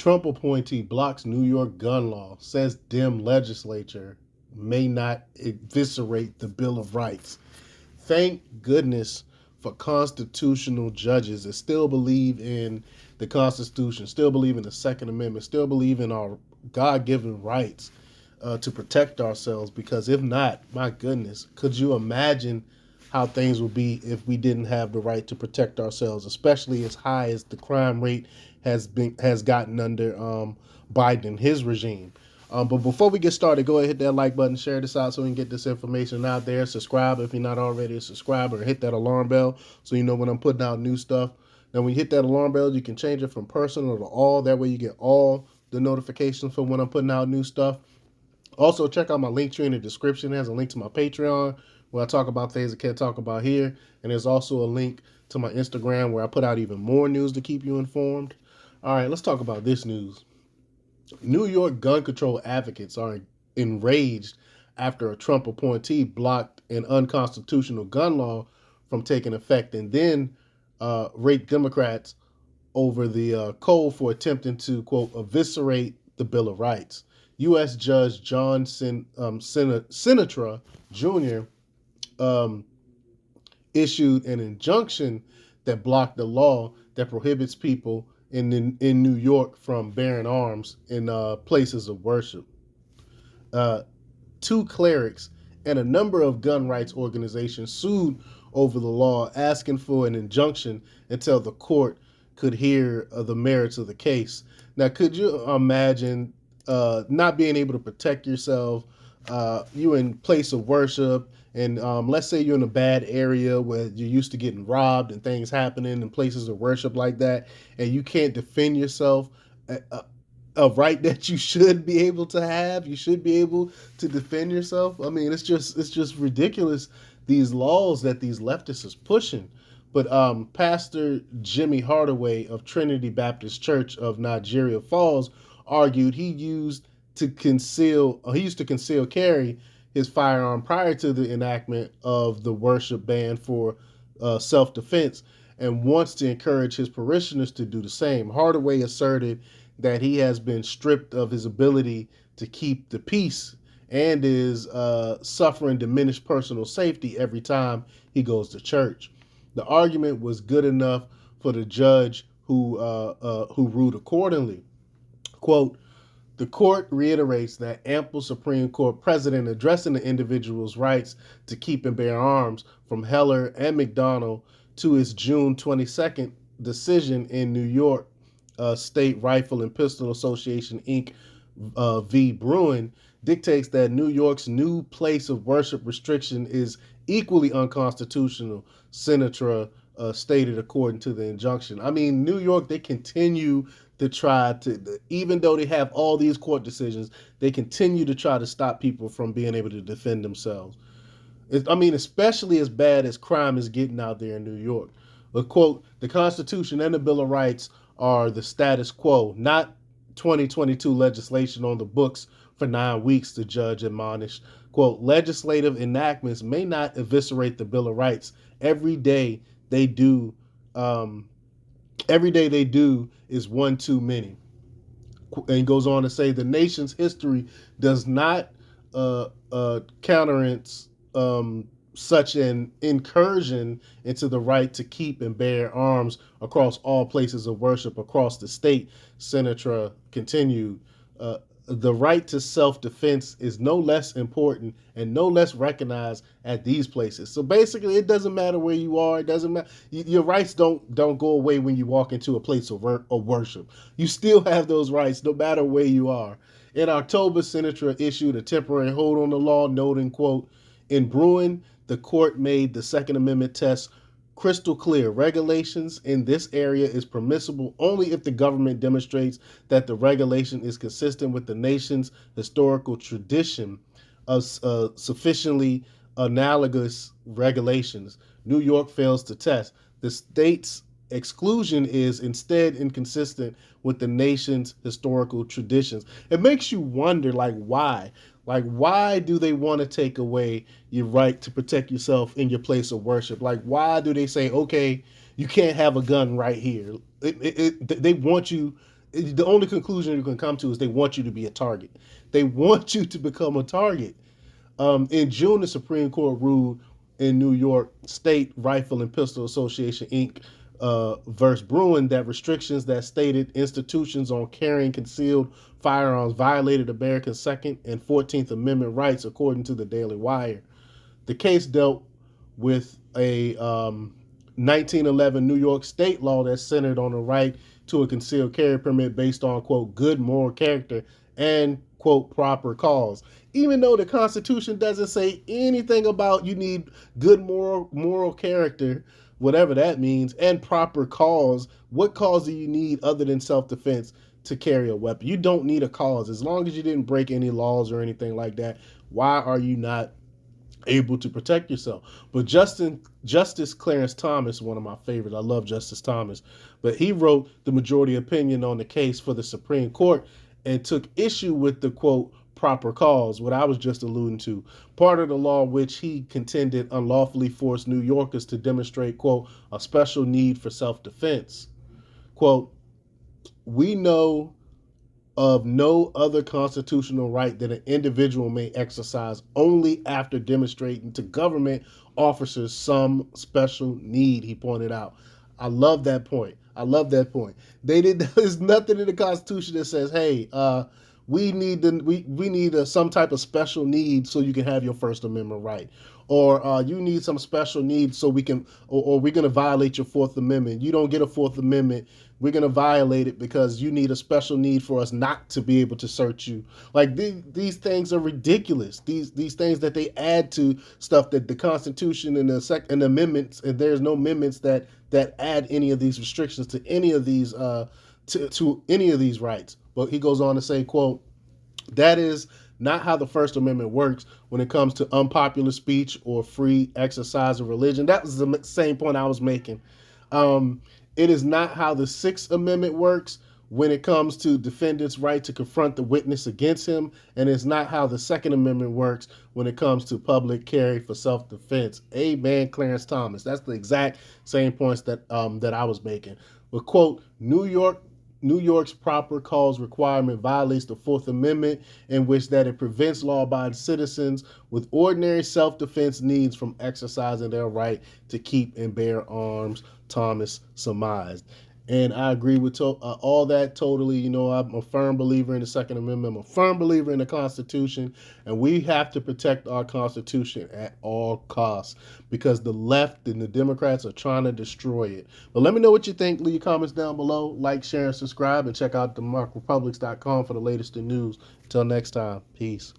Trump appointee blocks New York gun law, says Dem legislature may not eviscerate the Bill of Rights. Thank goodness for constitutional judges that still believe in the Constitution, still believe in the Second Amendment, still believe in our God given rights to protect ourselves. Because if not, my goodness, could you imagine how things would be if we didn't have the right to protect ourselves, especially as high as the crime rate has gotten under Biden and his regime. But before we get started, go ahead and hit that like button, share this out so we can get this information out there. Subscribe if you're not already a subscriber, hit that alarm bell so you know when I'm putting out new stuff. Now, when you hit that alarm bell, you can change it from personal to all. That way you get all the notifications for when I'm putting out new stuff. Also, check out my link tree in the description. It has a link to my Patreon where I talk about things I can't talk about here. And there's also a link to my Instagram where I put out even more news to keep you informed. All right, let's talk about this news. New York gun control advocates are enraged after a Trump appointee blocked an unconstitutional gun law from taking effect and then raked Democrats over the coal for attempting to, quote, eviscerate the Bill of Rights. U.S. Judge John Sinatra Jr. Issued an injunction that blocked the law that prohibits people in New York from bearing arms in places of worship. Two clerics and a number of gun rights organizations sued over the law, asking for an injunction until the court could hear the merits of the case. Now, could you imagine not being able to protect yourself? You in place of worship, and let's say you're in a bad area where you're used to getting robbed and things happening in places of worship like that, and you can't defend yourself. A right that you should be able to have. You should be able to defend yourself. I mean, it's just ridiculous, these laws that these leftists is pushing. But Pastor Jimmy Hardaway of Trinity Baptist Church of Niagara Falls argued he used to conceal carry his firearm prior to the enactment of the worship ban for self-defense and wants to encourage his parishioners to do the same. Hardaway asserted that he has been stripped of his ability to keep the peace and is suffering diminished personal safety every time he goes to church. The argument was good enough for the judge who ruled accordingly. Quote, the court reiterates that ample Supreme Court precedent addressing the individual's rights to keep and bear arms from Heller and McDonald to its June 22nd decision in New York State Rifle and Pistol Association, Inc. v. Bruin dictates that New York's new place of worship restriction is equally unconstitutional, Sinatra stated according to the injunction. I mean, New York, they continue to try to, even though they have all these court decisions, they continue to try to stop people from being able to defend themselves. I mean, especially as bad as crime is getting out there in New York. But, quote, the Constitution and the Bill of Rights are the status quo, not 2022 legislation on the books for 9 weeks, the judge admonished. Quote, legislative enactments may not eviscerate the Bill of Rights. Every day they do is one too many. And he goes on to say the nation's history does not countenance such an incursion into the right to keep and bear arms across all places of worship across the state, Sinatra continued. The right to self-defense is no less important and no less recognized at these places. So basically, it doesn't matter where you are. It doesn't matter. Your rights don't go away when you walk into a place of worship. You still have those rights no matter where you are. In October, Sinatra issued a temporary hold on the law, noting, quote, in Bruin, the court made the Second Amendment test crystal clear. Regulations in this area is permissible only if the government demonstrates that the regulation is consistent with the nation's historical tradition of sufficiently analogous regulations. New York fails to test. The state's exclusion is instead inconsistent with the nation's historical traditions. It makes you wonder, why? Why do they want to take away your right to protect yourself in your place of worship? Why do they say, okay, you can't have a gun right here? They want you the only conclusion you can come to is they want you to be a target. They want you to become a target. In June, the Supreme Court ruled in New York State Rifle and Pistol Association Inc. Versus Bruin that restrictions that stated institutions on carrying concealed firearms violated Americans' Second and 14th Amendment rights, according to the Daily Wire. The case dealt with a 1911 New York State law that centered on the right to a concealed carry permit based on, quote, good moral character and, quote, proper cause. Even though the Constitution doesn't say anything about you need good moral character, whatever that means, and proper cause, what cause do you need other than self-defense to carry a weapon? You don't need a cause. As long as you didn't break any laws or anything like that, why are you not able to protect yourself? But Justice Clarence Thomas, one of my favorites, I love Justice Thomas, but he wrote the majority opinion on the case for the Supreme Court and took issue with the, quote, proper cause, what I was just alluding to. Part of the law which he contended unlawfully forced New Yorkers to demonstrate, quote, a special need for self-defense. Quote, we know of no other constitutional right that an individual may exercise only after demonstrating to government officers some special need, he pointed out. I love that point. There's nothing in the Constitution that says, hey, we need some type of special need so you can have your First Amendment right, or you need some special need so we can, or we're going to violate your Fourth Amendment. You don't get a Fourth Amendment. We're going to violate it because you need a special need for us not to be able to search you. Like these things are ridiculous. These things that they add to stuff that the Constitution and the amendments, and there's no amendments that add any of these restrictions to any of these to any of these rights. But he goes on to say, quote, that is not how the First Amendment works when it comes to unpopular speech or free exercise of religion. That was the same point I was making. It is not how the Sixth Amendment works when it comes to defendant's right to confront the witness against him, and it's not how the Second Amendment works when it comes to public carry for self-defense. Amen, Clarence Thomas. That's the exact same points that I was making. But, quote, New York's proper cause requirement violates the Fourth Amendment, in which that it prevents law-abiding citizens with ordinary self-defense needs from exercising their right to keep and bear arms, Thomas surmised. And I agree with all that totally. You know, I'm a firm believer in the Second Amendment. I'm a firm believer in the Constitution. And we have to protect our Constitution at all costs because the left and the Democrats are trying to destroy it. But let me know what you think. Leave your comments down below. Like, share, and subscribe. And check out themarkrepublics.com for the latest in news. Until next time, peace.